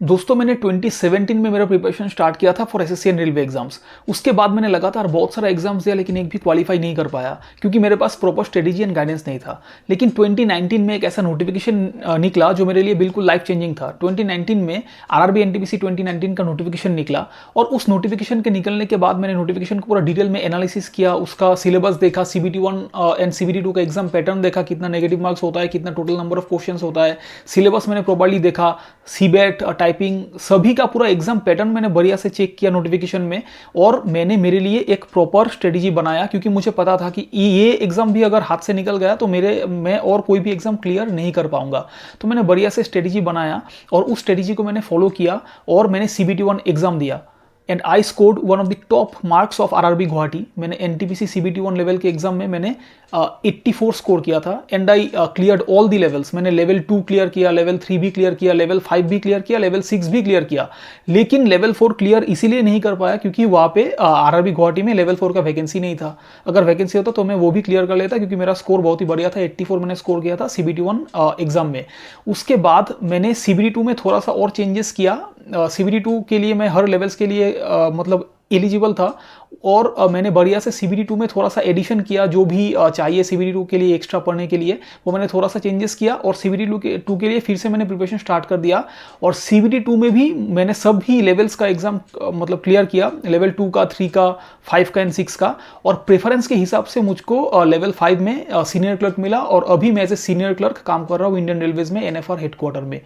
दोस्तों मैंने 2017 में मेरा प्रिपरेशन स्टार्ट किया था for SSC and railway exams. उसके बाद मैंने लगातार बहुत सारा एग्जाम्स दिया लेकिन एक भी क्वालिफाई नहीं कर पाया क्योंकि मेरे पास प्रॉपर स्ट्रेटेजी एंड गाइडेंस नहीं था। लेकिन 2019 में एक ऐसा नोटिफिकेशन निकला जो मेरे लिए बिल्कुल लाइफ चेंजिंग था। 2019 में आरआरबी एनटीपीसी 2019 का नोटिफिकेशन निकला और उस नोटिफिकेशन के निकलने के बाद मैंने नोटिफिकेशन को पूरा डिटेल में एनालिसिस किया, उसका सिलेबस देखा, CBT1 एंड CBT2 का एग्जाम पैटर्न देखा, कितना नेगेटिव मार्क्स होता है, कितना टोटल नंबर ऑफ क्वेश्चंस होता है, सिलेबस मैंने प्रॉपर्ली देखा, सीबेट टाइपिंग सभी का पूरा एग्जाम पैटर्न मैंने बढ़िया से चेक किया नोटिफिकेशन में। और मैंने मेरे लिए एक प्रॉपर स्ट्रेटेजी बनाया क्योंकि मुझे पता था कि ये एग्जाम भी अगर हाथ से निकल गया तो मैं और कोई भी एग्जाम क्लियर नहीं कर पाऊंगा। तो मैंने बढ़िया से स्ट्रेटेजी बनाया और उस स्ट्रेटेजी को मैंने फॉलो किया और मैंने CBT1 एग्जाम दिया and I scored one of the top marks of RRB Guwahati. मैंने एनटीपीसी CBT1 लेवल के एग्जाम में मैंने 84 स्कोर किया था and I cleared all the levels. मैंने लेवल 2 क्लियर किया, लेवल 3 भी क्लियर किया, लेवल 5 भी क्लियर किया, लेवल 6 भी क्लियर किया। लेकिन लेवल 4 क्लियर इसीलिए नहीं कर पाया क्योंकि वहाँ पे आरआरबी गुवाहाटी में लेवल 4 का वैकेंसी नहीं था। अगर वैकेंसी होता तो मैं वो भी क्लियर कर लेता क्योंकि मेरा स्कोर बहुत ही बढ़िया था। 84 मैंने स्कोर किया था CBT1 एग्जाम में। उसके बाद मैंने CBT2 में थोड़ा सा और चेंजेस किया। CBT2 के लिए मैं हर लेवल्स के लिए मतलब एलिजिबल था और मैंने बढ़िया से CBT2 में थोड़ा सा एडिशन किया, जो भी चाहिए CBT2 के लिए एक्स्ट्रा पढ़ने के लिए वो मैंने थोड़ा सा चेंजेस किया और CBT2 के लिए फिर से मैंने प्रिपरेशन स्टार्ट कर दिया। और CBT2 में भी मैंने सभी लेवल्स का एग्जाम मतलब क्लियर किया, लेवल 2 का, 3 का, 5 का एंड 6 का। और प्रेफरेंस के हिसाब से मुझको लेवल 5 में सीनियर क्लर्क मिला और अभी मैं एज ए सीनियर क्लर्क काम कर रहा हूँ इंडियन रेलवेज में NFR हेडक्वार्टर में।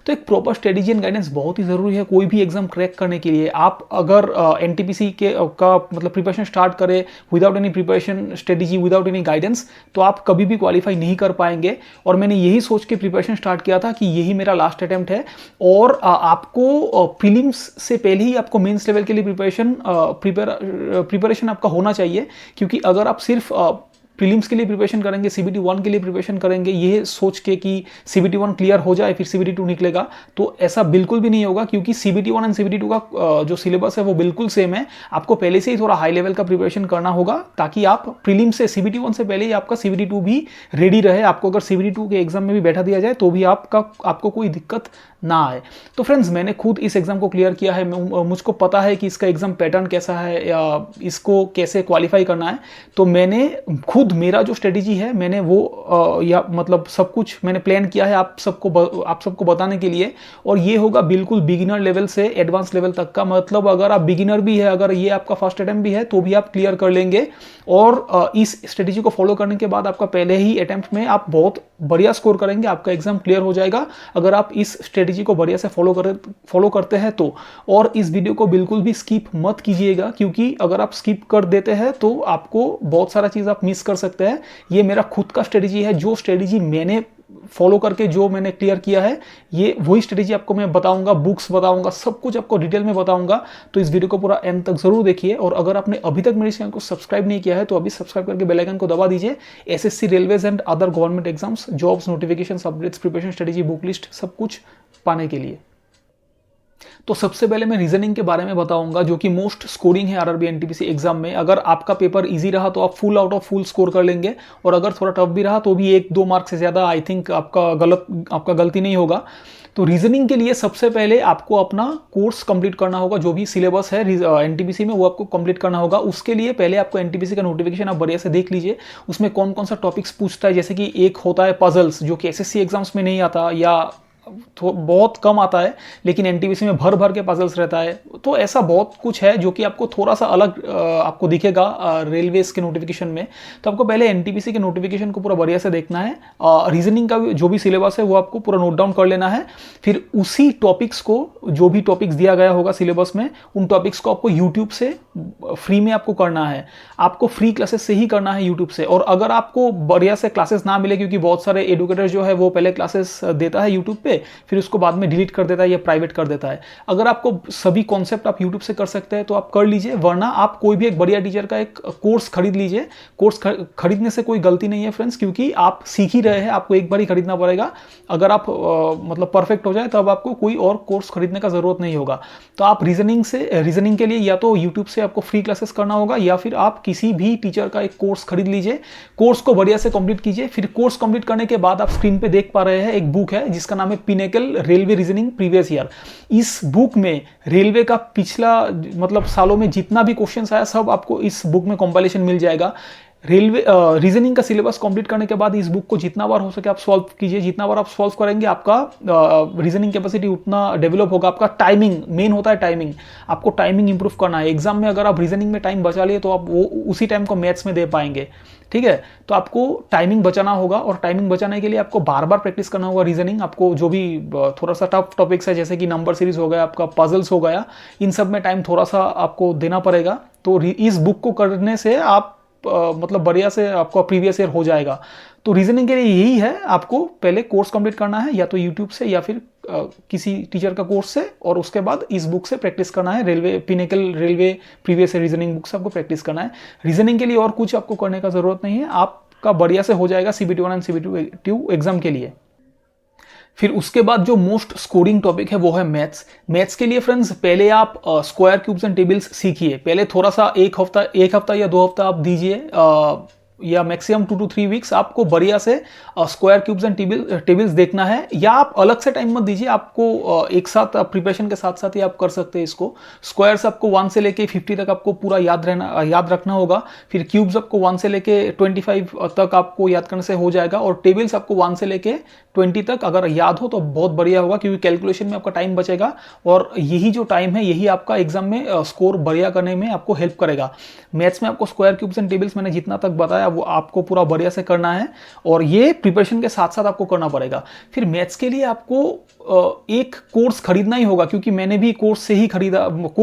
तो एक प्रॉपर स्ट्रेटेजी एंड गाइडेंस बहुत ही जरूरी है कोई भी एग्जाम क्रैक करने के लिए। आप अगर एनटीपीसी का मतलब प्रिपरेशन स्टार्ट करें without any preparation strategy, without any guidance, तो आप कभी भी क्वालिफाई नहीं कर पाएंगे। और मैंने यही सोच के प्रिपरेशन स्टार्ट किया था कि यही मेरा लास्ट अटेम्प्ट है और आपको प्रीलिम्स से पहले ही आपको मेंस लेवल के लिए प्रिपरेशन आपका होना चाहिए। क्योंकि अगर आप सिर्फ प्रीलिम्स के लिए प्रिपरेशन करेंगे, CBT1 के लिए प्रिपरेशन करेंगे ये सोच के कि CBT1 क्लियर हो जाए फिर CBT2 निकलेगा, तो ऐसा बिल्कुल भी नहीं होगा। क्योंकि CBT1 एंड CBT2 का जो सिलेबस है वो बिल्कुल सेम है। आपको पहले से ही थोड़ा हाई लेवल का प्रिपरेशन करना होगा ताकि आप प्रीलिम्स से CBT1 से पहले ही आपका CBT2 भी रेडी रहे। आपको अगर CBT2 के एग्जाम में भी बैठा दिया जाए तो भी आपको कोई दिक्कत ना आए। तो फ्रेंड्स मैंने खुद इस एग्जाम को क्लियर किया है। मुझको पता है कि इसका एग्जाम पैटर्न कैसा है या इसको कैसे क्वालिफाई करना है। तो मैंने खुद मेरा जो स्ट्रेटेजी है मैंने वो या मतलब सब कुछ मैंने प्लान किया है आप सबको बताने के लिए। और ये होगा बिल्कुल बिगिनर लेवल से एडवांस लेवल तक का। मतलब अगर आप बिगिनर भी है, अगर ये आपका फर्स्ट अटेम्प्ट भी है तो भी आप क्लियर कर लेंगे। और इस स्ट्रेटेजी को फॉलो करने के बाद आपका पहले ही अटेम्प्ट में आप बहुत बढ़िया स्कोर करेंगे, आपका एग्जाम क्लियर हो जाएगा अगर आप इस स्ट्रेटेजी को बढ़िया से फॉलो करते हैं तो। और इस वीडियो को बिल्कुल भी स्किप मत कीजिएगा क्योंकि अगर आप स्किप कर देते हैं तो आपको बहुत सारा चीज़ आप मिस कर सकते हैं। ये मेरा खुद का स्ट्रेटेजी है, जो स्ट्रेटेजी मैंने फॉलो करके जो मैंने क्लियर किया है ये वही स्ट्रेटेजी आपको मैं बताऊंगा, बुक्स बताऊंगा, सब कुछ आपको डिटेल में बताऊंगा। तो इस वीडियो को पूरा एंड तक जरूर देखिए। और अगर आपने अभी तक मेरे चैनल को सब्सक्राइब नहीं किया है तो अभी सब्सक्राइब करके बेल आइकन को दबा दीजिए। SSC, railways and other government exams, jobs, notification, updates, preparation strategy, book list सब कुछ पाने के लिए। तो सबसे पहले मैं रीजनिंग के बारे में बताऊंगा जो कि मोस्ट स्कोरिंग है आरआरबी एनटीपीसी एग्जाम में। अगर आपका पेपर इजी रहा तो आप full out of full score कर लेंगे और अगर थोड़ा टफ भी रहा तो भी 1-2 मार्क से ज़्यादा आई थिंक आपका गलती नहीं होगा। तो रीजनिंग के लिए सबसे पहले आपको अपना कोर्स कंप्लीट करना होगा। जो भी सिलेबस है एनटीपीसी में वो आपको कंप्लीट करना होगा। उसके लिए पहले आपको एनटीपीसी का नोटिफिकेशन आप बढ़िया से देख लीजिए, उसमें कौन कौन सा टॉपिक्स पूछता है। जैसे कि एक होता है पजल्स जो कि एसएससी एग्जाम्स में नहीं आता या तो बहुत कम आता है, लेकिन एनटीपीसी में भर भर के पजल्स रहता है। तो ऐसा बहुत कुछ है जो कि आपको थोड़ा सा अलग आपको दिखेगा रेलवेज के नोटिफिकेशन में। तो आपको पहले एनटीपीसी के नोटिफिकेशन को पूरा बढ़िया से देखना है। रीजनिंग का जो भी सिलेबस है वो आपको पूरा नोट डाउन कर लेना है। फिर उसी टॉपिक्स को, जो भी टॉपिक्स दिया गया होगा सिलेबस में, उन टॉपिक्स को आपको यूट्यूब से फ्री में आपको करना है। आपको फ्री क्लासेस से ही करना है यूट्यूब से। और अगर आपको बढ़िया से क्लासेस ना मिले, क्योंकि बहुत सारे एडुकेटर जो है वो पहले क्लासेस देता है यूट्यूब पे, फिर उसको बाद में डिलीट कर देता है या प्राइवेट कर देता है। अगर आपको सभी कॉन्सेप्ट आप यूट्यूब से कर सकते हैं तो आप कर लीजिए, वरना आप कोई भी एक बढ़िया टीचर का एक कोर्स खरीद लीजिए। कोर्स खरीदने से कोई गलती नहीं है फ्रेंड्स, क्योंकि आप सीख ही रहे हैं, आपको एक बार ही खरीदना पड़ेगा। अगर आप मतलब परफेक्ट हो जाए तब आपको कोई और कोर्स खरीदने का जरूरत नहीं होगा। तो आप रीजनिंग के लिए या तो यूट्यूब से आपको फ्री क्लासेस करना होगा या फिर आप किसी भी टीचर का एक कोर्स खरीद लीजिए। कोर्स को बढ़िया से कंप्लीट कीजिए। फिर कोर्स कंप्लीट करने के बाद आप स्क्रीन पे देख पा रहे हैं एक बुक है जिसका नाम है pinnacle railway reasoning previous year. इस बुक में रेलवे का पिछला मतलब सालों में जितना भी क्वेश्चन आया सब आपको इस बुक में कंपाइलेशन मिल जाएगा। रेलवे रीजनिंग का सिलेबस कंप्लीट करने के बाद इस बुक को जितना बार हो सके आप सॉल्व कीजिए। जितना बार आप सॉल्व करेंगे आपका रीजनिंग कैपेसिटी उतना डेवलप होगा। आपका टाइमिंग मेन होता है, टाइमिंग आपको टाइमिंग इंप्रूव करना है। एग्जाम में अगर आप रीजनिंग में टाइम बचा लिए तो आप वो उसी टाइम को मैथ्स में दे पाएंगे, ठीक है। तो आपको टाइमिंग बचाना होगा और टाइमिंग बचाने के लिए आपको बार बार प्रैक्टिस करना होगा रीजनिंग। आपको जो भी थोड़ा सा टफ टॉपिक्स है जैसे कि नंबर सीरीज हो गया, आपका पजल्स हो गया, इन सब में टाइम थोड़ा सा आपको देना पड़ेगा। तो इस बुक को करने से आप मतलब बढ़िया से आपका प्रीवियस ईयर हो जाएगा। तो रीजनिंग के लिए यही है, आपको पहले कोर्स कंप्लीट करना है या तो यूट्यूब से या फिर किसी टीचर का कोर्स से, और उसके बाद इस बुक से प्रैक्टिस करना है। Railway pinnacle railway previous year reasoning book से आपको प्रैक्टिस करना है। रीजनिंग के लिए और कुछ आपको करने का जरूरत नहीं है, आपका बढ़िया से हो जाएगा CBT 1 एंड CBT 2 एग्जाम के लिए। फिर उसके बाद जो मोस्ट स्कोरिंग टॉपिक है वो है मैथ्स। मैथ्स के लिए फ्रेंड्स पहले आप स्क्वायर क्यूब्स एंड टेबल्स सीखिए। पहले थोड़ा सा एक हफ्ता या 2 हफ्ता आप दीजिए, या मैक्सिमम 2 to 3 वीक्स आपको बढ़िया से स्क्वायर क्यूब्स एंड टेबल्स देखना है। या आप अलग से टाइम मत दीजिए, आपको एक साथ प्रिपरेशन के साथ साथ ही आप कर सकते हैं इसको। स्क्वायर्स आपको 1 से लेके 50 तक आपको पूरा याद रखना होगा। फिर क्यूब्स आपको 1 से लेके 25 तक आपको याद करने से हो जाएगा, और टेबल्स आपको 1 से लेके 20 तक अगर याद हो तो बहुत बढ़िया होगा, क्योंकि कैलकुलेशन में आपका टाइम बचेगा और यही जो टाइम है यही आपका एग्जाम में स्कोर बढ़िया करने में आपको हेल्प करेगा। मैथ्स में आपको स्क्वायर क्यूब्स एंड टेबल्स मैंने जितना तक बताया वो आपको पूरा बढ़िया से करना है, और ये प्रिपरेशन के साथ साथ आपको करना पड़ेगा। फिर मैथ्स के लिए आपको एक कोर्स खरीदना ही होगा, क्योंकि मैंने भी कोर्स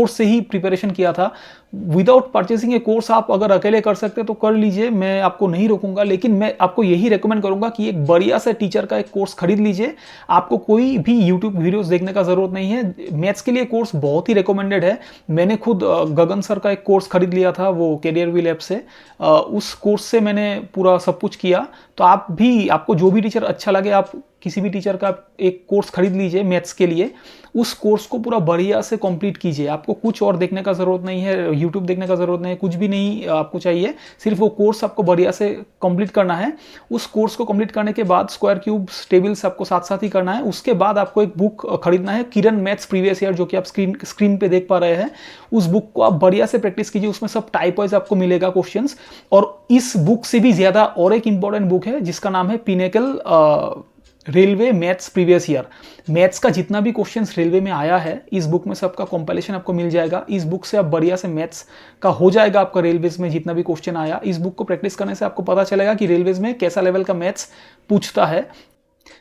से ही प्रिपरेशन किया था। विदाउट परचेसिंग ए कोर्स आप अगर अकेले कर सकते तो कर लीजिए, मैं आपको नहीं रोकूंगा, लेकिन मैं आपको यही रेकमेंड करूंगा कि एक बढ़िया से टीचर का एक कोर्स खरीद लीजिए। आपको कोई भी यूट्यूब वीडियोस देखने का जरूरत नहीं है। मैथ्स के लिए कोर्स बहुत ही रिकमेंडेड है। मैंने खुद गगन सर का एक कोर्स खरीद लिया था, वो कैरियर वी लैब से। उस कोर्स से मैंने पूरा सब कुछ किया। तो आपको जो भी टीचर अच्छा लगे आप किसी भी टीचर का एक कोर्स खरीद लीजिए मैथ्स के लिए। उस कोर्स को पूरा बढ़िया से कंप्लीट कीजिए। आपको कुछ और देखने का जरूरत नहीं है, यूट्यूब देखने का जरूरत नहीं है, कुछ भी नहीं आपको चाहिए, सिर्फ वो कोर्स आपको बढ़िया से कंप्लीट करना है। उस कोर्स को कंप्लीट करने के बाद स्क्वायर क्यूब्स टेबल्स आपको साथ साथ ही करना है। उसके बाद आपको एक बुक खरीदना है, किरण मैथ्स प्रीवियस ईयर, जो कि आप स्क्रीन पे देख पा रहे हैं। उस बुक को आप बढ़िया से प्रैक्टिस कीजिए, उसमें सब टाइप वाइज आपको मिलेगा क्वेश्चंस। और इस बुक से भी ज्यादा और एक इंपॉर्टेंट बुक है जिसका नाम है pinnacle railway maths previous year. Maths का जितना भी क्वेश्चंस रेलवे में आया है इस बुक में सबका कंपाइलेशन आपको मिल जाएगा। इस बुक से आप बढ़िया से मैथ्स का हो जाएगा आपका रेलवेज में जितना भी क्वेश्चन आया। इस बुक को प्रैक्टिस करने से आपको पता चलेगा कि रेलवेज में कैसा लेवल का मैथ्स पूछता है।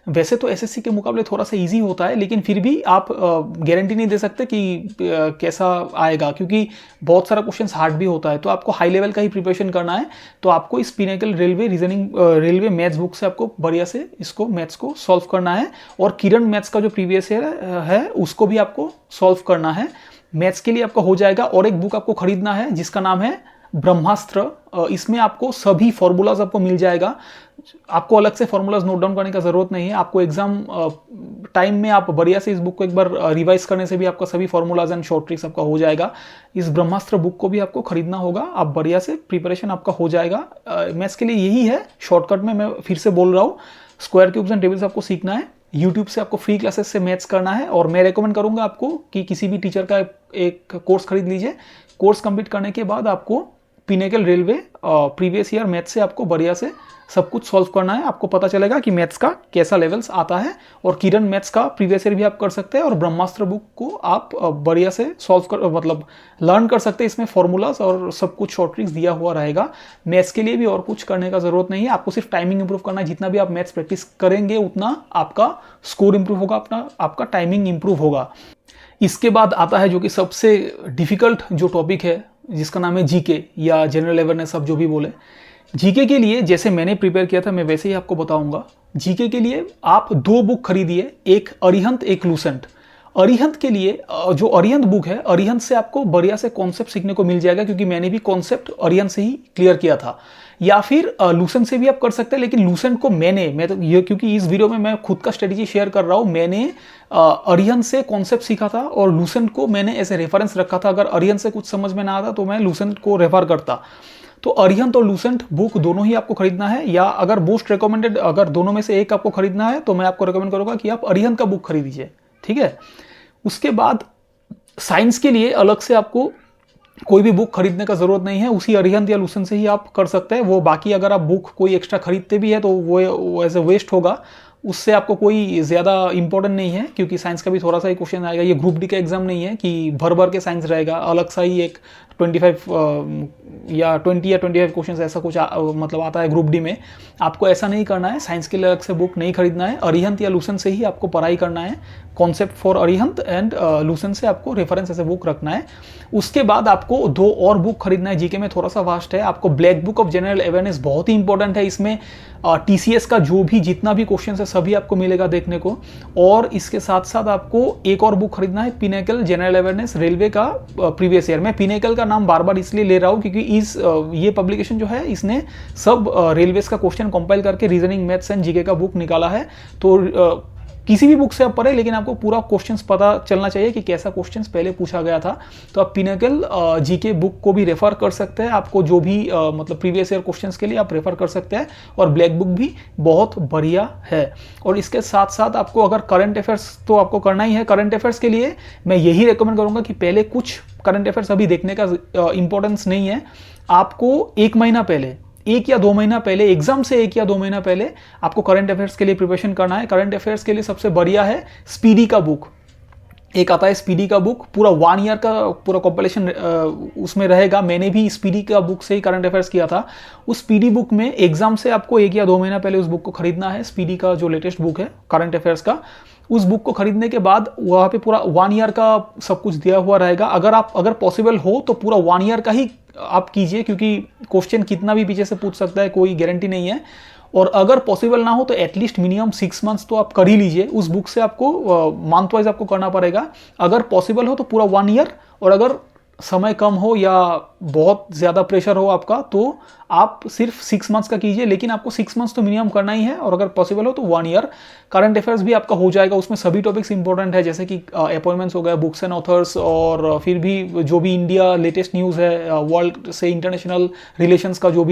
वैसे तो एसएससी के मुकाबले थोड़ा सा इजी होता है, लेकिन फिर भी आप गारंटी नहीं दे सकते कि कैसा आएगा, क्योंकि बहुत सारा क्वेश्चन हार्ड भी होता है। तो आपको हाई लेवल का ही प्रिपरेशन करना है। तो आपको इस पिनेकल रेलवे मैथ्स बुक से आपको बढ़िया से इसको मैथ्स को सॉल्व करना है। और किरण मैथ्स का जो प्रीवियस ईयर है उसको भी आपको सॉल्व करना है। मैथ्स के लिए आपका हो जाएगा। और एक बुक आपको खरीदना है जिसका नाम है ब्रह्मास्त्र। इसमें आपको सभी फॉर्मूलाज आपको मिल जाएगा। आपको अलग से फॉर्मूलाज नोट डाउन करने का जरूरत नहीं है। आपको एग्जाम टाइम में आप बढ़िया से इस बुक को एक बार रिवाइज करने से भी आपका सभी फॉर्मूलाज एंड शॉर्ट ट्रिक्स आपका हो जाएगा। इस ब्रह्मास्त्र बुक को भी आपको खरीदना होगा। आप बढ़िया से प्रिपरेशन आपका हो जाएगा। मैथ्स के लिए यही है। शॉर्टकट में मैं फिर से बोल रहा हूँ, स्क्वायर क्यूब्स एंड टेबल्स आपको सीखना है। यूट्यूब से आपको फ्री क्लासेस से मैथ्स करना है। और मैं रेकमेंड करूंगा आपको कि किसी भी टीचर का एक कोर्स खरीद लीजिए। कोर्स कंप्लीट करने के बाद आपको pinnacle railway previous year maths से आपको बढ़िया से सब कुछ सॉल्व करना है। आपको पता चलेगा कि मैथ्स का कैसा लेवल्स आता है। और किरण मैथ्स का प्रीवियस ईयर भी आप कर सकते हैं। और ब्रह्मास्त्र बुक को आप बढ़िया से लर्न कर सकते हैं। इसमें फॉर्मूलाज और सब कुछ शॉर्ट ट्रिक्स दिया हुआ रहेगा। मैथ्स के लिए भी और कुछ करने का जरूरत नहीं है। आपको सिर्फ टाइमिंग इंप्रूव करना है। जितना भी आप मैथ्स प्रैक्टिस करेंगे उतना आपका स्कोर इंप्रूव होगा, आपका टाइमिंग इंप्रूव होगा। इसके बाद आता है जो कि सबसे डिफिकल्ट जो टॉपिक है, जिसका नाम है जीके या जनरल अवेयरनेस, आप जो भी बोले। जीके के लिए जैसे मैंने प्रिपेयर किया था मैं वैसे ही आपको बताऊंगा। जीके के लिए आप 2 बुक खरीदिए, एक अरिहंत एक लूसेंट। अरिहंत के लिए जो अरिहंत बुक है, अरिहंत से आपको बढ़िया से कॉन्सेप्ट सीखने को मिल जाएगा, क्योंकि मैंने भी कॉन्सेप्ट अरिहंत से ही क्लियर किया था। या फिर लूसेंट से भी आप कर सकते हैं, लेकिन लूसेंट को मैं तो ये, क्योंकि इस वीडियो में मैं खुद का स्ट्रेटेजी शेयर कर रहा हूँ। मैंने अरिहंत से कॉन्सेप्ट सीखा था और लूसेंट को मैंने ऐसे रेफरेंस रखा था। अगर अरिहंत से कुछ समझ में ना आता तो मैं लूसेंट को रेफर करता। तो अरिहंत और लूसेंट बुक दोनों ही आपको खरीदना है, या अगर मोस्ट रिकमेंडेड अगर दोनों में से एक आपको खरीदना है तो मैं आपको रिकमेंड करूंगा कि आप अरिहंत का बुक खरीद लीजिए, ठीक है। उसके बाद साइंस के लिए अलग से आपको कोई भी बुक खरीदने का जरूरत नहीं है, उसी अरिहंत या लूसेंट से ही आप कर सकते हैं। वो बाकी अगर आप बुक कोई एक्स्ट्रा खरीदते भी है तो वो एज ए वेस्ट होगा, उससे आपको कोई ज़्यादा इंपॉर्टेंट नहीं है, क्योंकि साइंस का भी थोड़ा सा ही क्वेश्चन आएगा। ये ग्रुप डी का एग्जाम नहीं है कि भर भर के साइंस रहेगा, अलग सा ही एक 25 या 25 क्वेश्चन ऐसा कुछ मतलब आता है ग्रुप डी में। आपको ऐसा नहीं करना है, साइंस के लिए अलग से बुक नहीं खरीदना है, अरिहंत या लूसेंट से ही आपको पढ़ाई करना है। Concept for Arihant and Lucent से आपको रेफरेंस ऐसे बुक रखना है। उसके बाद आपको 2 और बुक खरीदना है, जीके में थोड़ा सा वास्ट है। आपको black book of general awareness बहुत ही इंपॉर्टेंट है, इसमें टीसीएस का जो भी जितना भी क्वेश्चन है सभी आपको मिलेगा देखने को। और इसके साथ साथ आपको एक और बुक खरीदना है, पिनेकल जनरल अवेयरनेस रेलवे का प्रीवियस ईयर। मैं पिनेकल का नाम बार बार इसलिए ले रहा हूँ क्योंकि ये पब्लिकेशन जो है इसने सब रेलवेज का क्वेश्चन कंपाइल करके रीजनिंग, मैथ्स एंड जीके का बुक निकाला है। तो किसी भी बुक से आप पढ़े, लेकिन आपको पूरा क्वेश्चंस पता चलना चाहिए कि कैसा क्वेश्चंस पहले पूछा गया था। तो आप पिनेकल जीके बुक को भी रेफर कर सकते हैं, आपको जो भी मतलब प्रीवियस ईयर क्वेश्चंस के लिए आप रेफर कर सकते हैं। और ब्लैक बुक भी बहुत बढ़िया है। और इसके साथ साथ आपको अगर करंट अफेयर्स तो आपको करना ही है, करंट अफेयर्स के लिए मैं यही रिकमेंड करूंगा कि पहले कुछ करंट अफेयर्स अभी देखने का इंपॉर्टेंस नहीं है। आपको 1 महीना पहले, 1 या 2 महीना पहले, एग्जाम से 1 या 2 महीना पहले आपको करंट अफेयर्स के लिए प्रिपरेशन करना है। करंट अफेयर्स के लिए सबसे बढ़िया है स्पीडी का बुक। एक आता है स्पीडी का बुक, पूरा 1 ईयर का पूरा कॉम्पिलेशन उसमें रहेगा। मैंने भी स्पीडी का बुक से ही करंट अफेयर्स किया था। उस स्पीडी बुक में एग्जाम से आपको 1 या 2 महीना पहले उस बुक को खरीदना है। स्पीडी का जो लेटेस्ट बुक है करंट अफेयर्स का, उस बुक को खरीदने के बाद वहाँ पे पूरा 1 ईयर का सब कुछ दिया हुआ रहेगा। अगर पॉसिबल हो तो पूरा 1 ईयर का ही आप कीजिए, क्योंकि क्वेश्चन कितना भी पीछे से पूछ सकता है, कोई गारंटी नहीं है। और अगर पॉसिबल ना हो तो एटलीस्ट मिनिमम 6 मंथ्स तो आप कर ही लीजिए। उस बुक से आपको मंथ वाइज आपको करना पड़ेगा। अगर पॉसिबल हो तो पूरा 1 ईयर, और अगर समय कम हो या बहुत ज़्यादा प्रेशर हो आपका तो आप सिर्फ 6 मंथ्स का कीजिए, लेकिन आपको 6 मंथ्स तो मिनिमम करना ही है। और अगर पॉसिबल हो तो 1 ईयर। करंट अफेयर्स भी आपका हो जाएगा, उसमें सभी टॉपिक्स इंपॉर्टेंट है, जैसे कि अपॉइंटमेंट्स हो गया, बुक्स एंड ऑथर्स, और फिर भी जो भी इंडिया लेटेस्ट न्यूज़ है, वर्ल्ड से इंटरनेशनल रिलेशंस का जो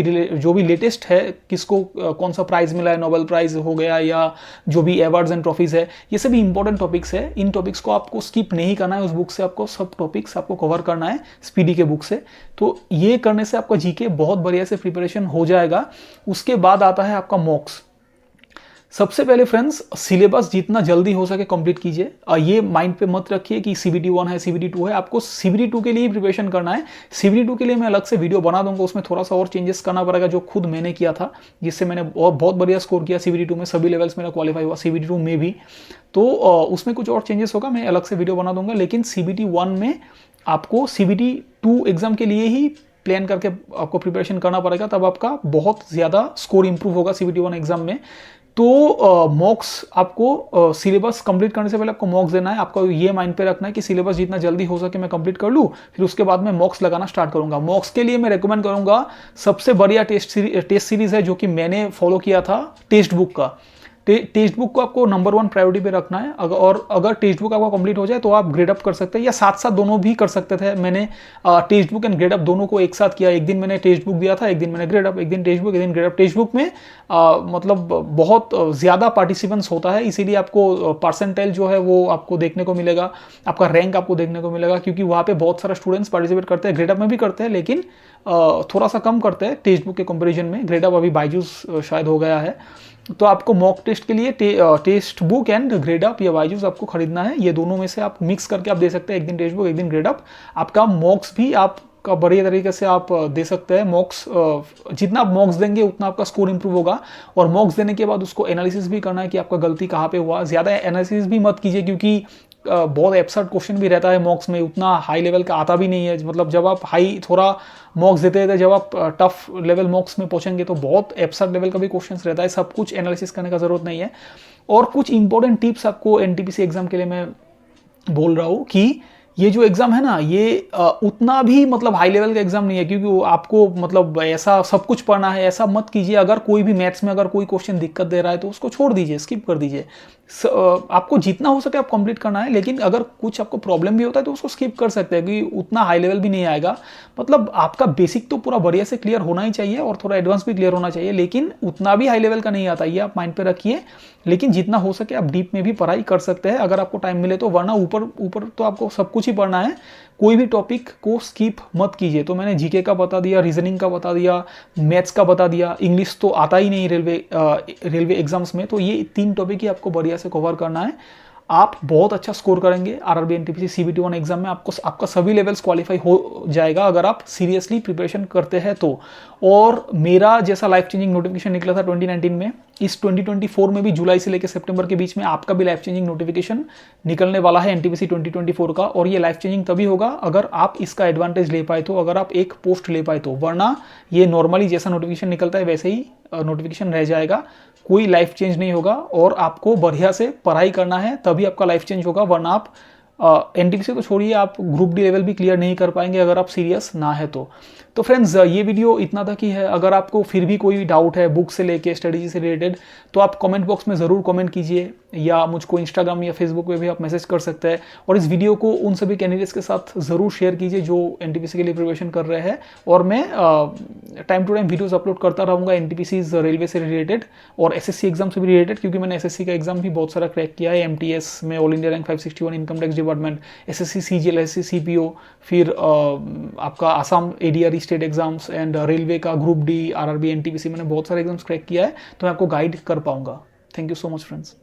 भी लेटेस्ट है, किसको कौन सा प्राइज़ मिला है, नोबेल प्राइज़ हो गया या जो भी अवार्ड्स एंड ट्रॉफीज़ है, ये सभी इंपॉर्टेंट टॉपिक्स है। इन टॉपिक्स को आपको स्किप नहीं करना है, उस बुक से आपको सब टॉपिक्स आपको कवर करना है स्पीडी के बुक से। तो ये करने से आपका जीके बहुत बढ़िया से प्रिपरेशन हो जाएगा। उसके बाद आता है आपका मॉक्स। सबसे पहले फ्रेंड्स, सिलेबस जितना जल्दी हो सके कंप्लीट कीजिए। ये माइंड पे मत रखिए कि CBT 1 है, CBT 2 है। आपको CBT 2 के लिए प्रिपरेशन करना है। CBT 2 के लिए मैं अलग से वीडियो बना दूंगा, उसमें थोड़ा सा और चेंजेस करना पड़ेगा जो खुद मैंने किया था, जिससे मैंने बहुत बढ़िया स्कोर किया CBT 2 में। सभी लेवल्स मेरा क्वालिफाई हुआ CBT 2 में भी। तो उसमें कुछ और चेंजेस होगा, मैं अलग से वीडियो बना दूंगा। लेकिन CBT 1 में आपको CBT 2 एग्जाम के लिए ही प्लान करके आपको प्रिपरेशन करना पड़ेगा, तब आपका बहुत ज़्यादा स्कोर इंप्रूव होगा CBT 1 एग्जाम में। तो मॉक्स आपको सिलेबस कंप्लीट करने से पहले आपको मॉक्स देना है। आपको ये माइंड पे रखना है कि सिलेबस जितना जल्दी हो सके मैं कंप्लीट कर लूँ, फिर उसके बाद मैं मॉक्स लगाना स्टार्ट करूंगा। मॉक्स के लिए मैं रेकमेंड करूंगा सबसे बढ़िया टेस्ट सीरीज है जो कि मैंने फॉलो किया था, टेक्स्ट बुक का। टेक्स्ट बुक को आपको नंबर 1 प्रायोरिटी पे रखना है। अगर टेक्स्ट बुक आपका कंप्लीट हो जाए तो आप ग्रेड अप कर सकते हैं, या साथ साथ दोनों भी कर सकते थे। मैंने text book and grade up दोनों को एक साथ किया। एक दिन मैंने टेक्स्ट बुक दिया था, एक दिन मैंने ग्रेड अप, एक दिन टेक्स्ट बुक, एक दिन ग्रेड अप। टेक्स्ट बुक में मतलब बहुत ज़्यादा पार्टिसिपेंट्स होता है, इसीलिए आपको परसेंटाइल जो है वो आपको देखने को मिलेगा, आपका रैंक आपको देखने को मिलेगा, क्योंकि वहाँ पे बहुत सारे स्टूडेंट्स पार्टिसिपेट करते हैं। ग्रेड अप में भी करते हैं, लेकिन थोड़ा सा कम करते हैं टेक्स्ट बुक के कंपेरिजन में। ग्रेड अप अभी बायजूस शायद हो गया है। तो आपको मॉक टेस्ट के लिए text book and grade up या बायजूस आपको खरीदना है। ये दोनों में से आप मिक्स करके आप दे सकते हैं, एक दिन टेक्स्ट बुक, एक दिन ग्रेड अप। आपका मॉक्स भी आपका बढ़िया तरीके से आप दे सकते हैं। मॉक्स जितना आप मॉक्स देंगे उतना आपका स्कोर इंप्रूव होगा। और मॉक्स देने के बाद उसको एनालिसिस भी करना है कि आपका गलती कहाँ पे हुआ। ज़्यादा एनालिसिस भी मत कीजिए, क्योंकि बहुत एब्सर्ड क्वेश्चन भी रहता है मॉक्स में, उतना हाई लेवल का आता भी नहीं है। मतलब जब आप हाई थोड़ा मॉक्स देते थे, जब आप टफ लेवल मॉक्स में पहुंचेंगे तो बहुत एब्सर्ड लेवल का भी क्वेश्चन रहता है। सब कुछ एनालिसिस करने का जरूरत नहीं है। और कुछ इंपॉर्टेंट टिप्स आपको NTPC एग्जाम के लिए मैं बोल रहा हूँ कि ये जो एग्ज़ाम है ना, ये उतना भी मतलब हाई लेवल का एग्ज़ाम नहीं है, क्योंकि वो आपको मतलब ऐसा सब कुछ पढ़ना है, ऐसा मत कीजिए। अगर कोई भी मैथ्स में अगर कोई क्वेश्चन दिक्कत दे रहा है तो उसको छोड़ दीजिए, स्किप कर दीजिए। आपको जितना हो सके आप कंप्लीट करना है, लेकिन अगर कुछ आपको प्रॉब्लम भी होता है तो उसको स्किप कर सकते हैं, क्योंकि उतना हाई लेवल भी नहीं आएगा। मतलब आपका बेसिक तो पूरा बढ़िया से क्लियर होना ही चाहिए और थोड़ा एडवांस भी क्लियर होना चाहिए, लेकिन उतना भी हाई लेवल का नहीं आता, ये आप माइंड पे रखिए। लेकिन जितना हो सके आप डीप में भी पढ़ाई कर सकते हैं अगर आपको टाइम मिले तो, वरना ऊपर ऊपर तो आपको सब कुछ ही पढ़ना है। कोई भी टॉपिक को स्किप मत कीजिए। तो मैंने जीके का बता दिया, रीजनिंग का बता दिया, मैथ्स का बता दिया, इंग्लिश तो आता ही नहीं रेलवे एग्जाम्स में, तो ये 3 टॉपिक ही आपको बढ़िया से कवर करना है। आप बहुत अच्छा स्कोर करेंगे आरआरबी एनटीपीसी सीबीटी 1 एग्जाम में। आपको आपका सभी लेवल्स क्वालिफाई हो जाएगा अगर आप सीरियसली प्रिपरेशन करते हैं तो। और मेरा जैसा लाइफ चेंजिंग नोटिफिकेशन निकला था 2019 में, इस 2024 में भी जुलाई से लेकर सितंबर के बीच में आपका भी लाइफ चेंजिंग नोटिफिकेशन निकलने वाला है एनटीपीसी 2024 का। और ये लाइफ चेंजिंग तभी होगा अगर आप इसका एडवांटेज ले पाए तो, अगर आप एक पोस्ट ले पाए तो, वरना ये नॉर्मली जैसा नोटिफिकेशन निकलता है वैसे ही नोटिफिकेशन रह जाएगा, कोई लाइफ चेंज नहीं होगा। और आपको बढ़िया से पढ़ाई करना है तभी आपका लाइफ चेंज होगा, वरना आप एनटीपीसी तो छोड़िए, आप ग्रुप डी लेवल भी क्लियर नहीं कर पाएंगे अगर आप सीरियस ना है तो फ्रेंड्स ये वीडियो इतना तक ही है। अगर आपको फिर भी कोई डाउट है बुक से लेके स्ट्रेटेजी से रिलेटेड तो आप कमेंट बॉक्स में ज़रूर कमेंट कीजिए, या मुझको इंस्टाग्राम या फेसबुक पे भी आप मैसेज कर सकते हैं। और इस वीडियो को उन सभी कैंडिडेट्स के साथ ज़रूर शेयर कीजिए जो एनटीपीसी के लिए प्रिपरेशन कर रहे हैं। और मैं time to time videos upload करता रहूँगा एनटीपीसी रेलवे से रिलेटेड और एसएससी एग्जाम से भी रिलेटेड, क्योंकि मैंने एसएससी का एग्जाम भी बहुत सारा क्रैक किया है। एमटीएस में all India rank 561, income tax department, SSC CGL, SSC CPO, फिर आपका Assam ADR state exams and railway का ग्रुप डी, आरआरबी, एनटीपीसी, मैंने बहुत सारे एग्जाम्स क्रैक किया है, तो मैं आपको गाइड कर पाऊंगा। Thank you so much friends.